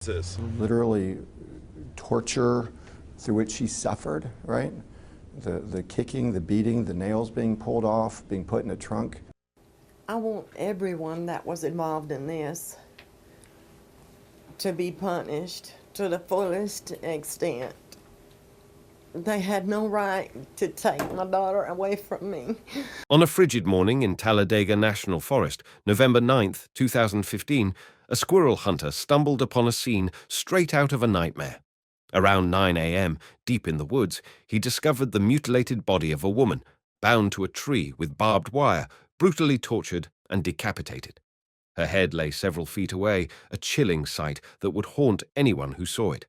Literally torture through which she suffered, right? The kicking, the beating, the nails being pulled off, being put in a trunk. I want everyone that was involved in this to be punished to the fullest extent. They had no right to take my daughter away from me. On a frigid morning in Talladega National Forest, November 9th, 2015, a squirrel hunter stumbled upon a scene straight out of a nightmare. Around 9 a.m., deep in the woods, he discovered the mutilated body of a woman, bound to a tree with barbed wire, brutally tortured and decapitated. Her head lay several feet away, a chilling sight that would haunt anyone who saw it.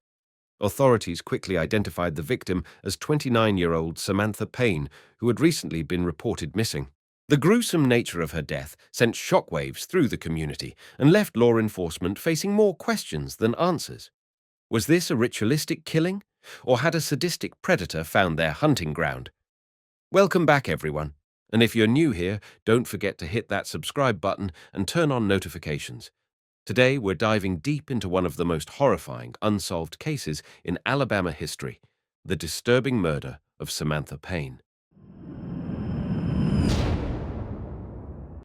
Authorities quickly identified the victim as 29-year-old Samantha Payne, who had recently been reported missing. The gruesome nature of her death sent shockwaves through the community and left law enforcement facing more questions than answers. Was this a ritualistic killing, or had a sadistic predator found their hunting ground? Welcome back, everyone. And if you're new here, don't forget to hit that subscribe button and turn on notifications. Today, we're diving deep into one of the most horrifying unsolved cases in Alabama history, the disturbing murder of Samantha Payne.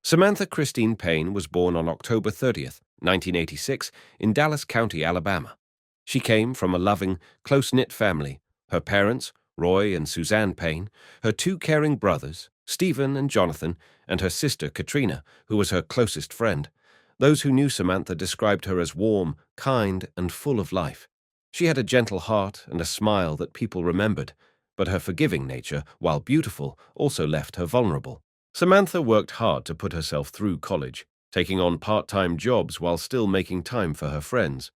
Samantha Christine Payne was born on October 30th, 1986, in Dallas County, Alabama. She came from a loving, close-knit family. Her parents, Roy and Suzanne Payne, her two caring brothers, Stephen and Jonathan, and her sister Katrina, who was her closest friend. Those who knew Samantha described her as warm, kind, and full of life. She had a gentle heart and a smile that people remembered, but her forgiving nature, while beautiful, also left her vulnerable. Samantha worked hard to put herself through college, taking on part-time jobs while still making time for her friends.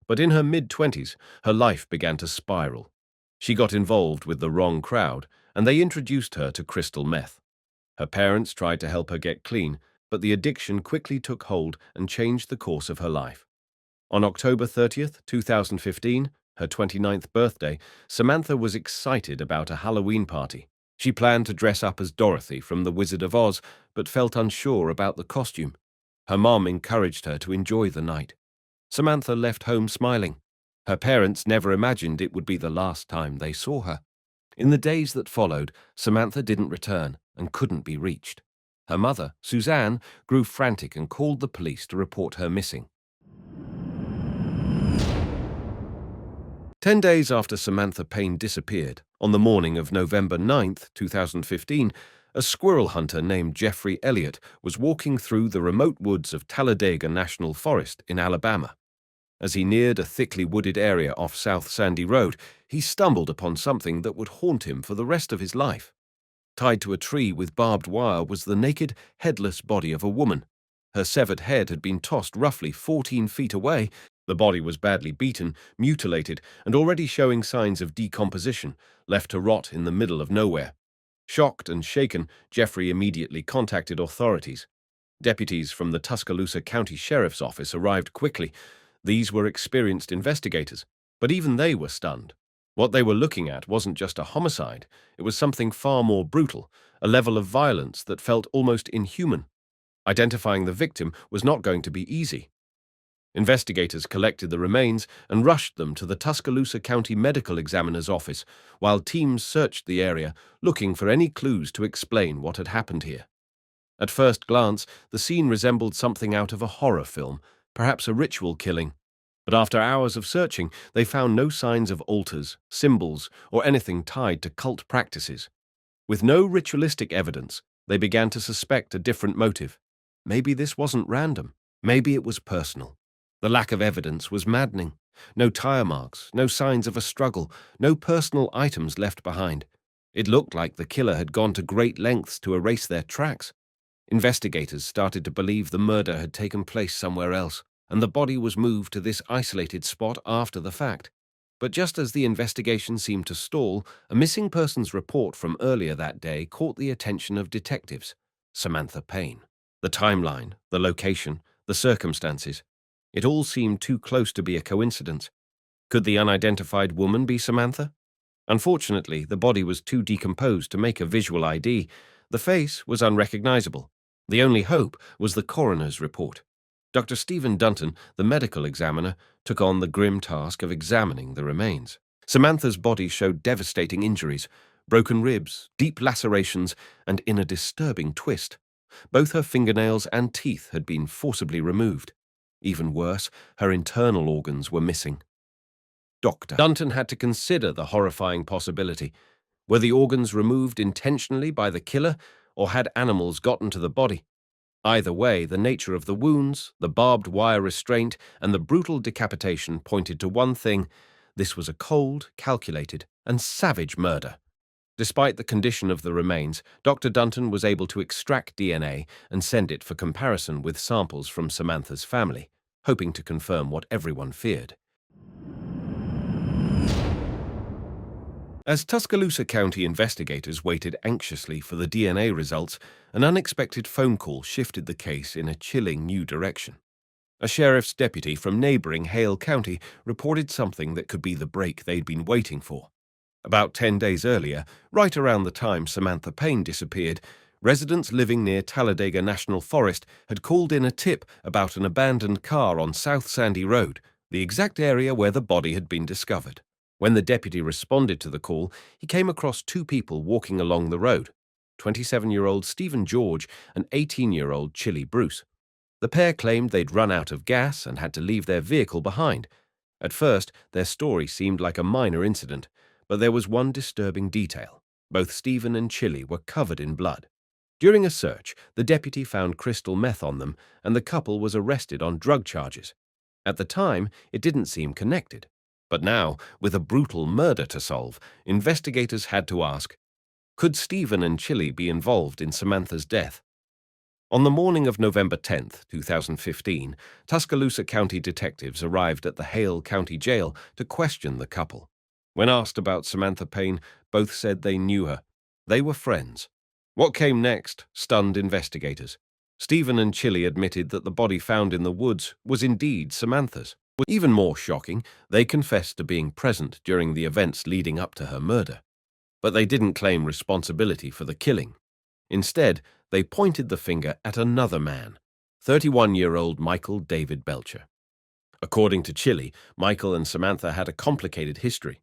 But in her mid-20s, her life began to spiral. She got involved with the wrong crowd, and they introduced her to crystal meth. Her parents tried to help her get clean, but the addiction quickly took hold and changed the course of her life. On October 30th, 2015, her 29th birthday, Samantha was excited about a Halloween party. She planned to dress up as Dorothy from The Wizard of Oz, but felt unsure about the costume. Her mom encouraged her to enjoy the night. Samantha left home smiling. Her parents never imagined it would be the last time they saw her. In the days that followed, Samantha didn't return and couldn't be reached. Her mother, Suzanne, grew frantic and called the police to report her missing. 10 days after Samantha Payne disappeared, on the morning of November 9th, 2015, a squirrel hunter named Jeffrey Elliott was walking through the remote woods of Talladega National Forest in Alabama. As he neared a thickly wooded area off South Sandy Road, he stumbled upon something that would haunt him for the rest of his life. Tied to a tree with barbed wire was the naked, headless body of a woman. Her severed head had been tossed roughly 14 feet away. The body was badly beaten, mutilated, and already showing signs of decomposition, left to rot in the middle of nowhere. Shocked and shaken, Jeffrey immediately contacted authorities. Deputies from the Tuscaloosa County Sheriff's Office arrived quickly. These were experienced investigators, but even they were stunned. What they were looking at wasn't just a homicide, it was something far more brutal, a level of violence that felt almost inhuman. Identifying the victim was not going to be easy. Investigators collected the remains and rushed them to the Tuscaloosa County Medical Examiner's office, while teams searched the area, looking for any clues to explain what had happened here. At first glance, the scene resembled something out of a horror film, perhaps a ritual killing. But after hours of searching, they found no signs of altars, symbols, or anything tied to cult practices. With no ritualistic evidence, they began to suspect a different motive. Maybe this wasn't random. Maybe it was personal. The lack of evidence was maddening. No tire marks, no signs of a struggle, no personal items left behind. It looked like the killer had gone to great lengths to erase their tracks. Investigators started to believe the murder had taken place somewhere else, and the body was moved to this isolated spot after the fact. But just as the investigation seemed to stall, a missing persons report from earlier that day caught the attention of detectives. Samantha Payne. The timeline, the location, the circumstances. It all seemed too close to be a coincidence. Could the unidentified woman be Samantha? Unfortunately, the body was too decomposed to make a visual ID. The face was unrecognizable. The only hope was the coroner's report. Dr. Stephen Dunton, the medical examiner, took on the grim task of examining the remains. Samantha's body showed devastating injuries, broken ribs, deep lacerations, and in a disturbing twist, both her fingernails and teeth had been forcibly removed. Even worse, her internal organs were missing. Dr. Dunton had to consider the horrifying possibility. Were the organs removed intentionally by the killer, or had animals gotten to the body? Either way, the nature of the wounds, the barbed wire restraint, and the brutal decapitation pointed to one thing: this was a cold, calculated, and savage murder. Despite the condition of the remains, Dr. Dunton was able to extract DNA and send it for comparison with samples from Samantha's family, hoping to confirm what everyone feared. As Tuscaloosa County investigators waited anxiously for the DNA results, an unexpected phone call shifted the case in a chilling new direction. A sheriff's deputy from neighboring Hale County reported something that could be the break they'd been waiting for. About 10 days earlier, right around the time Samantha Payne disappeared, residents living near Talladega National Forest had called in a tip about an abandoned car on South Sandy Road, the exact area where the body had been discovered. When the deputy responded to the call, he came across two people walking along the road, 27-year-old Stephen George and 18-year-old Chili Bruce. The pair claimed they'd run out of gas and had to leave their vehicle behind. At first, their story seemed like a minor incident, but there was one disturbing detail. Both Stephen and Chili were covered in blood. During a search, the deputy found crystal meth on them, and the couple was arrested on drug charges. At the time, it didn't seem connected. But now, with a brutal murder to solve, investigators had to ask, could Stephen and Chili be involved in Samantha's death? On the morning of November 10, 2015, Tuscaloosa County detectives arrived at the Hale County Jail to question the couple. When asked about Samantha Payne, both said they knew her. They were friends. What came next stunned investigators. Stephen and Chili admitted that the body found in the woods was indeed Samantha's. Even more shocking, they confessed to being present during the events leading up to her murder. But they didn't claim responsibility for the killing. Instead, they pointed the finger at another man, 31-year-old Michael David Belcher. According to Chili, Michael and Samantha had a complicated history.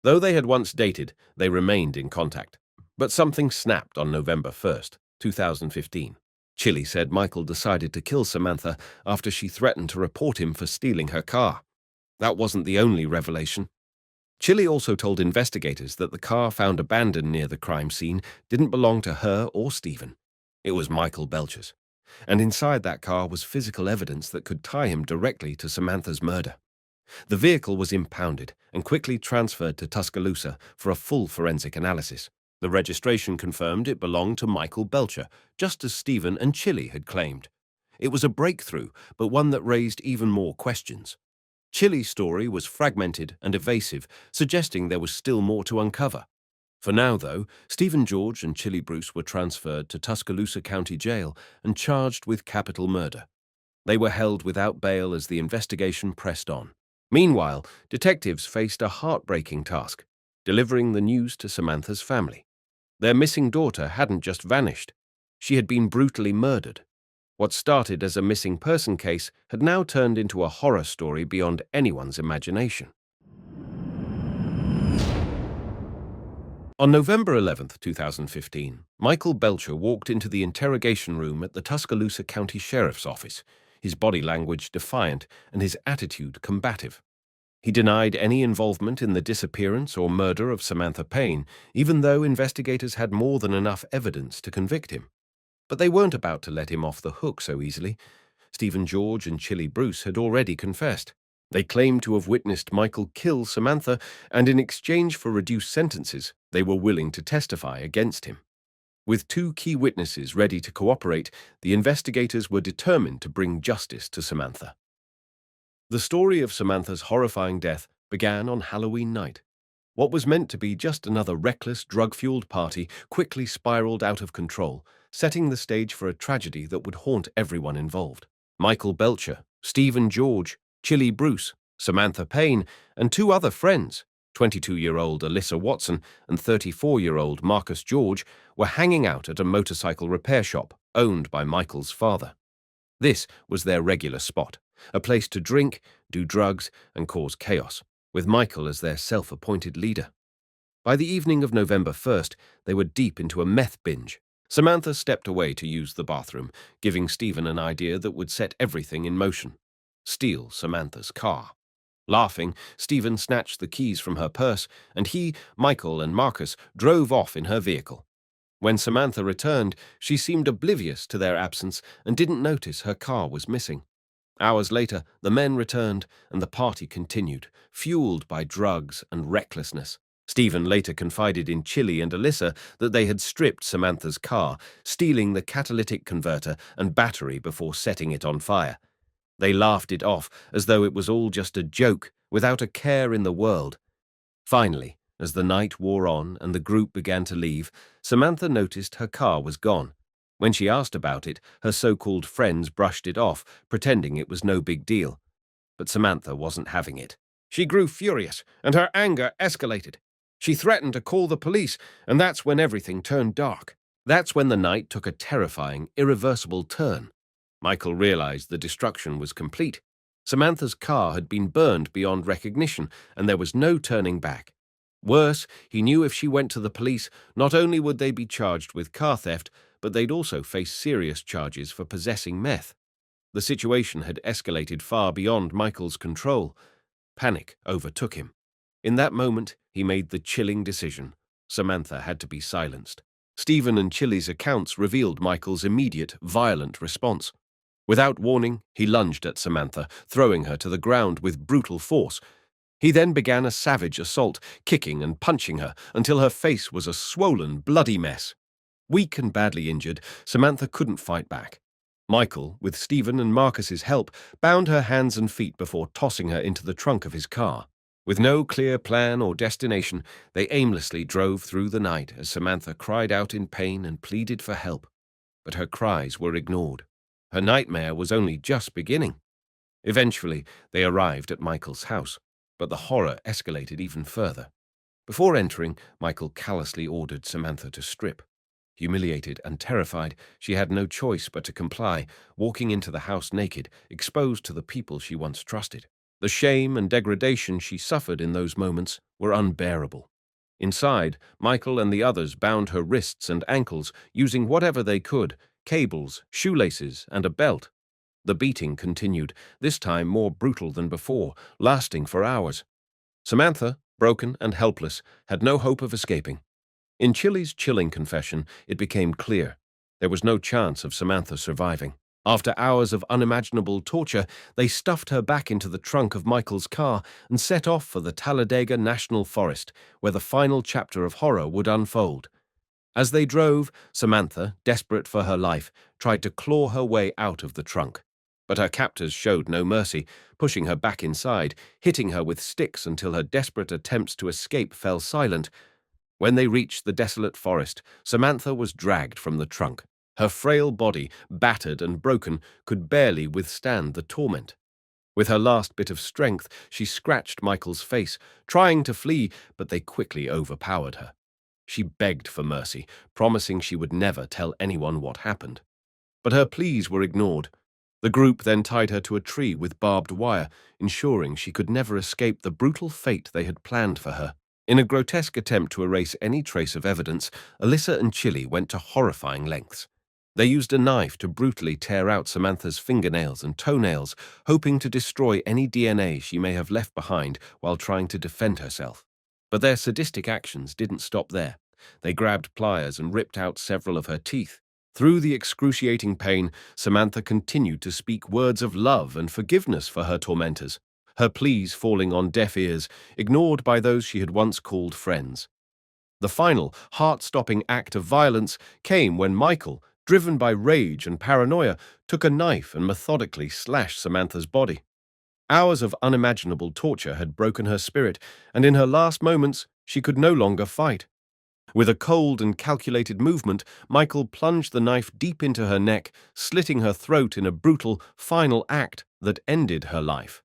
Though they had once dated, they remained in contact. But something snapped on November 1st, 2015. Chili said Michael decided to kill Samantha after she threatened to report him for stealing her car. That wasn't the only revelation. Chili also told investigators that the car found abandoned near the crime scene didn't belong to her or Stephen. It was Michael Belcher's. And inside that car was physical evidence that could tie him directly to Samantha's murder. The vehicle was impounded and quickly transferred to Tuscaloosa for a full forensic analysis. The registration confirmed it belonged to Michael Belcher, just as Stephen and Chili had claimed. It was a breakthrough, but one that raised even more questions. Chili's story was fragmented and evasive, suggesting there was still more to uncover. For now, though, Stephen George and Chili Bruce were transferred to Tuscaloosa County Jail and charged with capital murder. They were held without bail as the investigation pressed on. Meanwhile, detectives faced a heartbreaking task: delivering the news to Samantha's family. Their missing daughter hadn't just vanished. She had been brutally murdered. What started as a missing person case had now turned into a horror story beyond anyone's imagination. On November 11, 2015, Michael Belcher walked into the interrogation room at the Tuscaloosa County Sheriff's Office, his body language defiant and his attitude combative. He denied any involvement in the disappearance or murder of Samantha Payne, even though investigators had more than enough evidence to convict him. But they weren't about to let him off the hook so easily. Stephen George and Chili Bruce had already confessed. They claimed to have witnessed Michael kill Samantha, and in exchange for reduced sentences, they were willing to testify against him. With two key witnesses ready to cooperate, the investigators were determined to bring justice to Samantha. The story of Samantha's horrifying death began on Halloween night. What was meant to be just another reckless, drug-fueled party quickly spiraled out of control, setting the stage for a tragedy that would haunt everyone involved. Michael Belcher, Stephen George, Chili Bruce, Samantha Payne, and two other friends, 22-year-old Alyssa Watson and 34-year-old Marcus George, were hanging out at a motorcycle repair shop owned by Michael's father. This was their regular spot, a place to drink, do drugs, and cause chaos, with Michael as their self-appointed leader. By the evening of November 1st, they were deep into a meth binge. Samantha stepped away to use the bathroom, giving Stephen an idea that would set everything in motion: steal Samantha's car. Laughing, Stephen snatched the keys from her purse, and he, Michael, and Marcus drove off in her vehicle. When Samantha returned, she seemed oblivious to their absence and didn't notice her car was missing. Hours later, the men returned, and the party continued, fueled by drugs and recklessness. Stephen later confided in Chili and Alyssa that they had stripped Samantha's car, stealing the catalytic converter and battery before setting it on fire. They laughed it off as though it was all just a joke, without a care in the world. Finally, as the night wore on and the group began to leave, Samantha noticed her car was gone. When she asked about it, her so-called friends brushed it off, pretending it was no big deal. But Samantha wasn't having it. She grew furious, and her anger escalated. She threatened to call the police, and that's when everything turned dark. That's when the night took a terrifying, irreversible turn. Michael realized the destruction was complete. Samantha's car had been burned beyond recognition, and there was no turning back. Worse, he knew if she went to the police, not only would they be charged with car theft, but they'd also face serious charges for possessing meth. The situation had escalated far beyond Michael's control. Panic overtook him. In that moment, he made the chilling decision. Samantha had to be silenced. Stephen and Chili's accounts revealed Michael's immediate, violent response. Without warning, he lunged at Samantha, throwing her to the ground with brutal force. He then began a savage assault, kicking and punching her until her face was a swollen, bloody mess. Weak and badly injured, Samantha couldn't fight back. Michael, with Stephen and Marcus's help, bound her hands and feet before tossing her into the trunk of his car. With no clear plan or destination, they aimlessly drove through the night as Samantha cried out in pain and pleaded for help. But her cries were ignored. Her nightmare was only just beginning. Eventually, they arrived at Michael's house, but the horror escalated even further. Before entering, Michael callously ordered Samantha to strip. Humiliated and terrified, she had no choice but to comply, walking into the house naked, exposed to the people she once trusted. The shame and degradation she suffered in those moments were unbearable. Inside, Michael and the others bound her wrists and ankles using whatever they could: cables, shoelaces, and a belt. The beating continued, this time more brutal than before, lasting for hours. Samantha, broken and helpless, had no hope of escaping. In Chili's chilling confession, it became clear there was no chance of Samantha surviving. After hours of unimaginable torture, they stuffed her back into the trunk of Michael's car and set off for the Talladega National Forest, where the final chapter of horror would unfold. As they drove, Samantha, desperate for her life, tried to claw her way out of the trunk. But her captors showed no mercy, pushing her back inside, hitting her with sticks until her desperate attempts to escape fell silent. When they reached the desolate forest, Samantha was dragged from the trunk. Her frail body, battered and broken, could barely withstand the torment. With her last bit of strength, she scratched Michael's face, trying to flee, but they quickly overpowered her. She begged for mercy, promising she would never tell anyone what happened. But her pleas were ignored. The group then tied her to a tree with barbed wire, ensuring she could never escape the brutal fate they had planned for her. In a grotesque attempt to erase any trace of evidence, Alyssa and Chili went to horrifying lengths. They used a knife to brutally tear out Samantha's fingernails and toenails, hoping to destroy any DNA she may have left behind while trying to defend herself. But their sadistic actions didn't stop there. They grabbed pliers and ripped out several of her teeth. Through the excruciating pain, Samantha continued to speak words of love and forgiveness for her tormentors, her pleas falling on deaf ears, ignored by those she had once called friends. The final, heart-stopping act of violence came when Michael, driven by rage and paranoia, took a knife and methodically slashed Samantha's body. Hours of unimaginable torture had broken her spirit, and in her last moments, she could no longer fight. With a cold and calculated movement, Michael plunged the knife deep into her neck, slitting her throat in a brutal, final act that ended her life.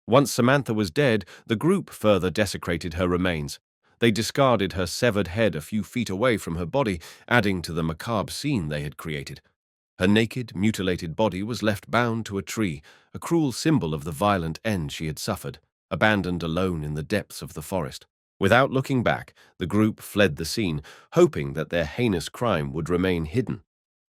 Once Samantha was dead, the group further desecrated her remains. They discarded her severed head a few feet away from her body, adding to the macabre scene they had created. Her naked, mutilated body was left bound to a tree, a cruel symbol of the violent end she had suffered, abandoned alone in the depths of the forest. Without looking back, the group fled the scene, hoping that their heinous crime would remain hidden.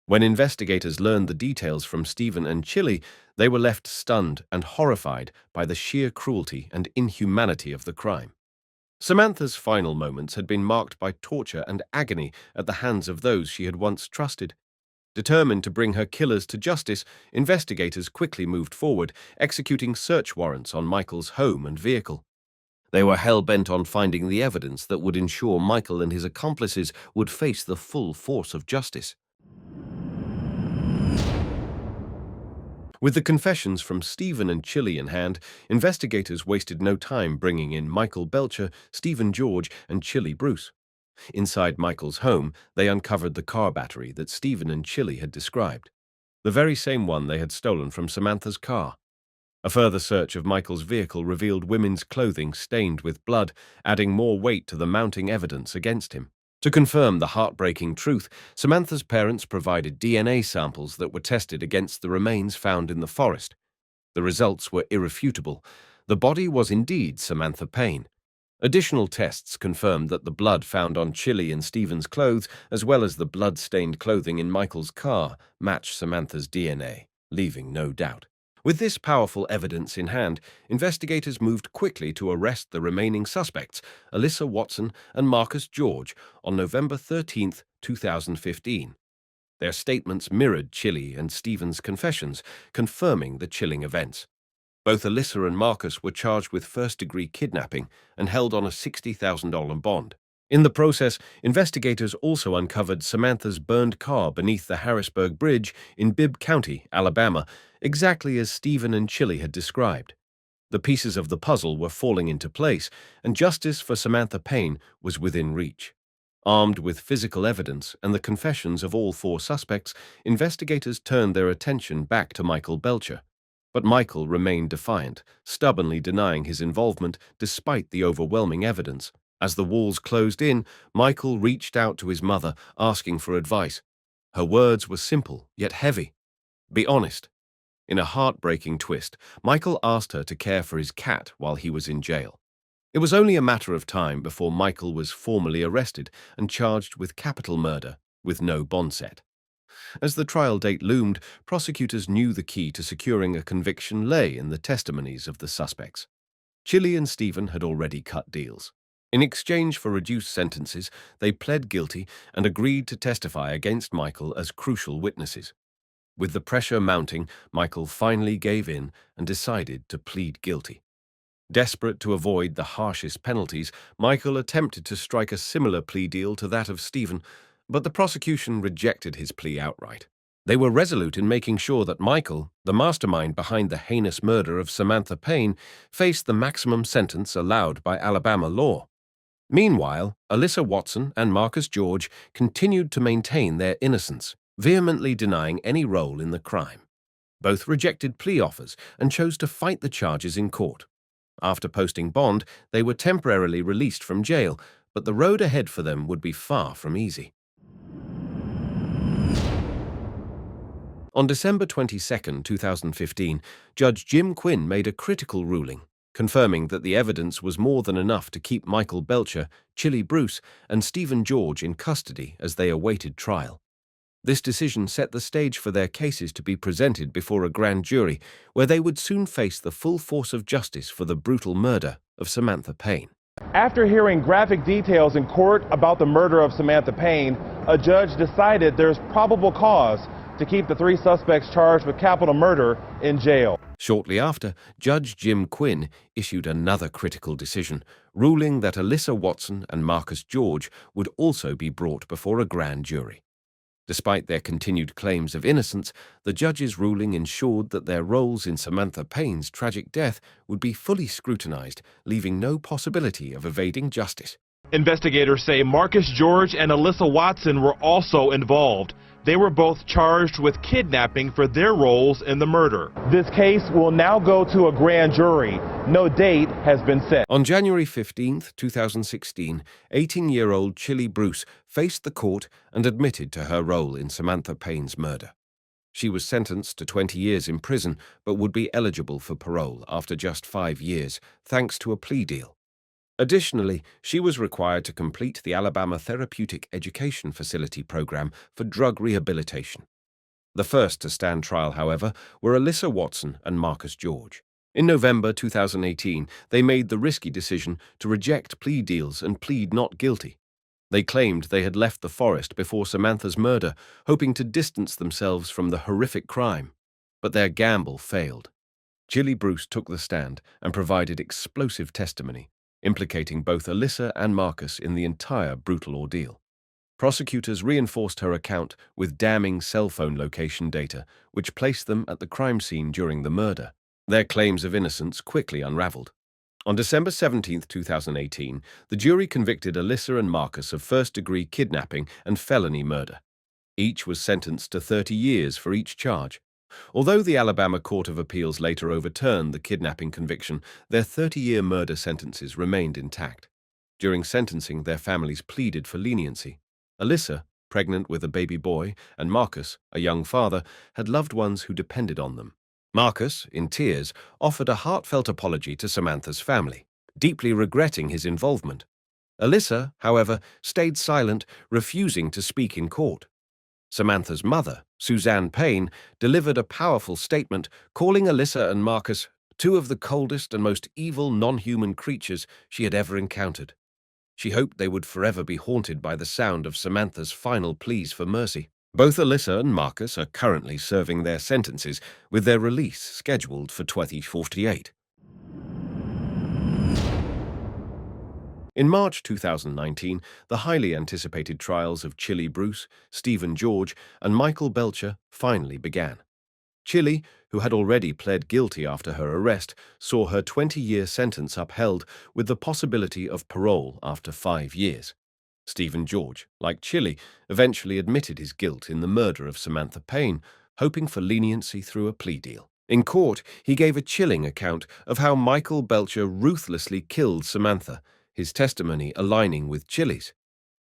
When investigators learned the details from Stephen and Chili, they were left stunned and horrified by the sheer cruelty and inhumanity of the crime. Samantha's final moments had been marked by torture and agony at the hands of those she had once trusted. Determined to bring her killers to justice, investigators quickly moved forward, executing search warrants on Michael's home and vehicle. They were hell-bent on finding the evidence that would ensure Michael and his accomplices would face the full force of justice. With the confessions from Stephen and Chili in hand, investigators wasted no time bringing in Michael Belcher, Stephen George, and Chili Bruce. Inside Michael's home, they uncovered the car battery that Stephen and Chili had described, the very same one they had stolen from Samantha's car. A further search of Michael's vehicle revealed women's clothing stained with blood, adding more weight to the mounting evidence against him. To confirm the heartbreaking truth, Samantha's parents provided DNA samples that were tested against the remains found in the forest. The results were irrefutable. The body was indeed Samantha Payne. Additional tests confirmed that the blood found on Chili and Stephen's clothes, as well as the blood-stained clothing in Michael's car, matched Samantha's DNA, leaving no doubt. With this powerful evidence in hand, investigators moved quickly to arrest the remaining suspects, Alyssa Watson and Marcus George, on November 13, 2015. Their statements mirrored Chili and Stephen's confessions, confirming the chilling events. Both Alyssa and Marcus were charged with first-degree kidnapping and held on a $60,000 bond. In the process, investigators also uncovered Samantha's burned car beneath the Harrisburg Bridge in Bibb County, Alabama, exactly as Stephen and Chili had described. The pieces of the puzzle were falling into place, and justice for Samantha Payne was within reach. Armed with physical evidence and the confessions of all four suspects, investigators turned their attention back to Michael Belcher. But Michael remained defiant, stubbornly denying his involvement despite the overwhelming evidence. As the walls closed in, Michael reached out to his mother, asking for advice. Her words were simple, yet heavy. Be honest. In a heartbreaking twist, Michael asked her to care for his cat while he was in jail. It was only a matter of time before Michael was formally arrested and charged with capital murder, with no bond set. As the trial date loomed, prosecutors knew the key to securing a conviction lay in the testimonies of the suspects. Chili and Stephen had already cut deals. In exchange for reduced sentences, they pled guilty and agreed to testify against Michael as crucial witnesses. With the pressure mounting, Michael finally gave in and decided to plead guilty. Desperate to avoid the harshest penalties, Michael attempted to strike a similar plea deal to that of Stephen, but the prosecution rejected his plea outright. They were resolute in making sure that Michael, the mastermind behind the heinous murder of Samantha Payne, faced the maximum sentence allowed by Alabama law. Meanwhile, Alyssa Watson and Marcus George continued to maintain their innocence, vehemently denying any role in the crime. Both rejected plea offers and chose to fight the charges in court. After posting bond, they were temporarily released from jail, but the road ahead for them would be far from easy. On December 22, 2015, Judge Jim Quinn made a critical ruling, confirming that the evidence was more than enough to keep Michael Belcher, Chili Bruce, and Stephen George in custody as they awaited trial. This decision set the stage for their cases to be presented before a grand jury, where they would soon face the full force of justice for the brutal murder of Samantha Payne. After hearing graphic details in court about the murder of Samantha Payne, a judge decided there's probable cause to keep the three suspects charged with capital murder in jail. Shortly after, Judge Jim Quinn issued another critical decision, ruling that Alyssa Watson and Marcus George would also be brought before a grand jury. Despite their continued claims of innocence, the judge's ruling ensured that their roles in Samantha Payne's tragic death would be fully scrutinized, leaving no possibility of evading justice. Investigators say Marcus George and Alyssa Watson were also involved. They were both charged with kidnapping for their roles in the murder. This case will now go to a grand jury. No date has been set. On January 15, 2016, 18-year-old Chili Bruce faced the court and admitted to her role in Samantha Payne's murder. She was sentenced to 20 years in prison, but would be eligible for parole after just 5 years, thanks to a plea deal. Additionally, she was required to complete the Alabama Therapeutic Education Facility program for drug rehabilitation. The first to stand trial, however, were Alyssa Watson and Marcus George. In November 2018, they made the risky decision to reject plea deals and plead not guilty. They claimed they had left the forest before Samantha's murder, hoping to distance themselves from the horrific crime. But their gamble failed. Chili Bruce took the stand and provided explosive testimony, implicating both Alyssa and Marcus in the entire brutal ordeal. Prosecutors reinforced her account with damning cell phone location data, which placed them at the crime scene during the murder. Their claims of innocence quickly unraveled. On December 17, 2018, the jury convicted Alyssa and Marcus of first-degree kidnapping and felony murder. Each was sentenced to 30 years for each charge. Although the Alabama Court of Appeals later overturned the kidnapping conviction, their 30-year murder sentences remained intact. During sentencing, their families pleaded for leniency. Alyssa, pregnant with a baby boy, and Marcus, a young father, had loved ones who depended on them. Marcus, in tears, offered a heartfelt apology to Samantha's family, deeply regretting his involvement. Alyssa, however, stayed silent, refusing to speak in court. Samantha's mother, Suzanne Payne, delivered a powerful statement calling Alyssa and Marcus two of the coldest and most evil non-human creatures she had ever encountered. She hoped they would forever be haunted by the sound of Samantha's final pleas for mercy. Both Alyssa and Marcus are currently serving their sentences, with their release scheduled for 2048. In March 2019, the highly anticipated trials of Chili Bruce, Stephen George, and Michael Belcher finally began. Chili, who had already pled guilty after her arrest, saw her 20-year sentence upheld with the possibility of parole after 5 years. Stephen George, like Chili, eventually admitted his guilt in the murder of Samantha Payne, hoping for leniency through a plea deal. In court, he gave a chilling account of how Michael Belcher ruthlessly killed Samantha, his testimony aligning with Chili's.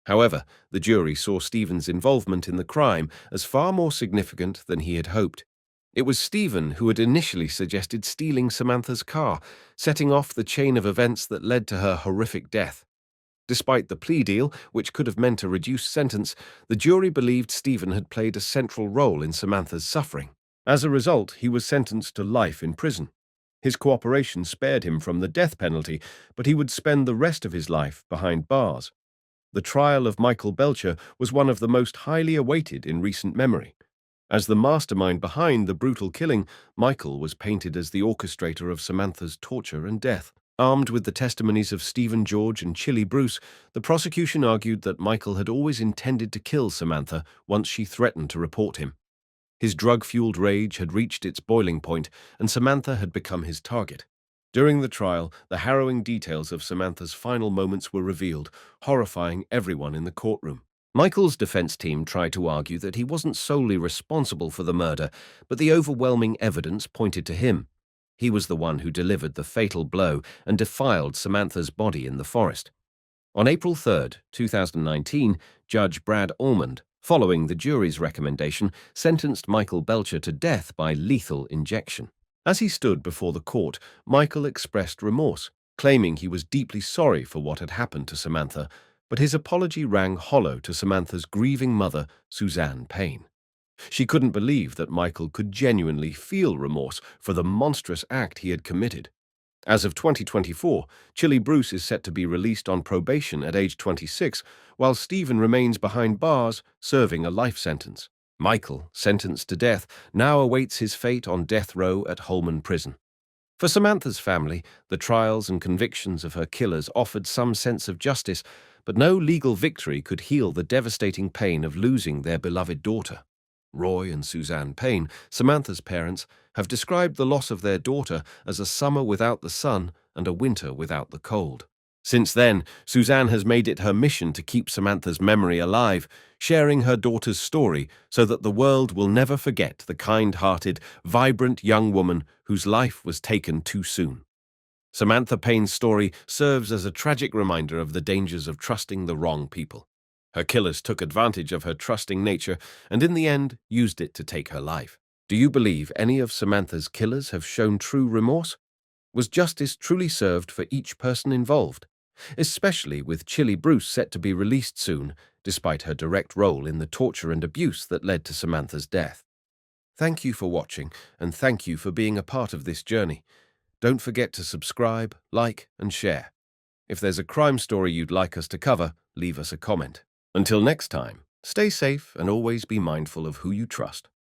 However, the jury saw Stephen's involvement in the crime as far more significant than he had hoped. It was Stephen who had initially suggested stealing Samantha's car, setting off the chain of events that led to her horrific death. Despite the plea deal, which could have meant a reduced sentence, the jury believed Stephen had played a central role in Samantha's suffering. As a result, he was sentenced to life in prison. His cooperation spared him from the death penalty, but he would spend the rest of his life behind bars. The trial of Michael Belcher was one of the most highly awaited in recent memory. As the mastermind behind the brutal killing, Michael was painted as the orchestrator of Samantha's torture and death. Armed with the testimonies of Stephen George and Chili Bruce, the prosecution argued that Michael had always intended to kill Samantha once she threatened to report him. His drug-fueled rage had reached its boiling point, and Samantha had become his target. During the trial, the harrowing details of Samantha's final moments were revealed, horrifying everyone in the courtroom. Michael's defense team tried to argue that he wasn't solely responsible for the murder, but the overwhelming evidence pointed to him. He was the one who delivered the fatal blow and defiled Samantha's body in the forest. On April 3, 2019, Judge Brad Almond, following the jury's recommendation, sentenced Michael Belcher to death by lethal injection. As he stood before the court, Michael expressed remorse, claiming he was deeply sorry for what had happened to Samantha, but his apology rang hollow to Samantha's grieving mother, Suzanne Payne. She couldn't believe that Michael could genuinely feel remorse for the monstrous act he had committed. As of 2024, Chili Bruce is set to be released on probation at age 26, while Stephen remains behind bars, serving a life sentence. Michael, sentenced to death, now awaits his fate on death row at Holman Prison. For Samantha's family, the trials and convictions of her killers offered some sense of justice, but no legal victory could heal the devastating pain of losing their beloved daughter. Roy and Suzanne Payne, Samantha's parents, have described the loss of their daughter as a summer without the sun and a winter without the cold. Since then, Suzanne has made it her mission to keep Samantha's memory alive, sharing her daughter's story so that the world will never forget the kind-hearted, vibrant young woman whose life was taken too soon. Samantha Payne's story serves as a tragic reminder of the dangers of trusting the wrong people. Her killers took advantage of her trusting nature and in the end used it to take her life. Do you believe any of Samantha's killers have shown true remorse? Was justice truly served for each person involved? Especially with Chili Bruce set to be released soon, despite her direct role in the torture and abuse that led to Samantha's death. Thank you for watching, and thank you for being a part of this journey. Don't forget to subscribe, like, and share. If there's a crime story you'd like us to cover, leave us a comment. Until next time, stay safe and always be mindful of who you trust.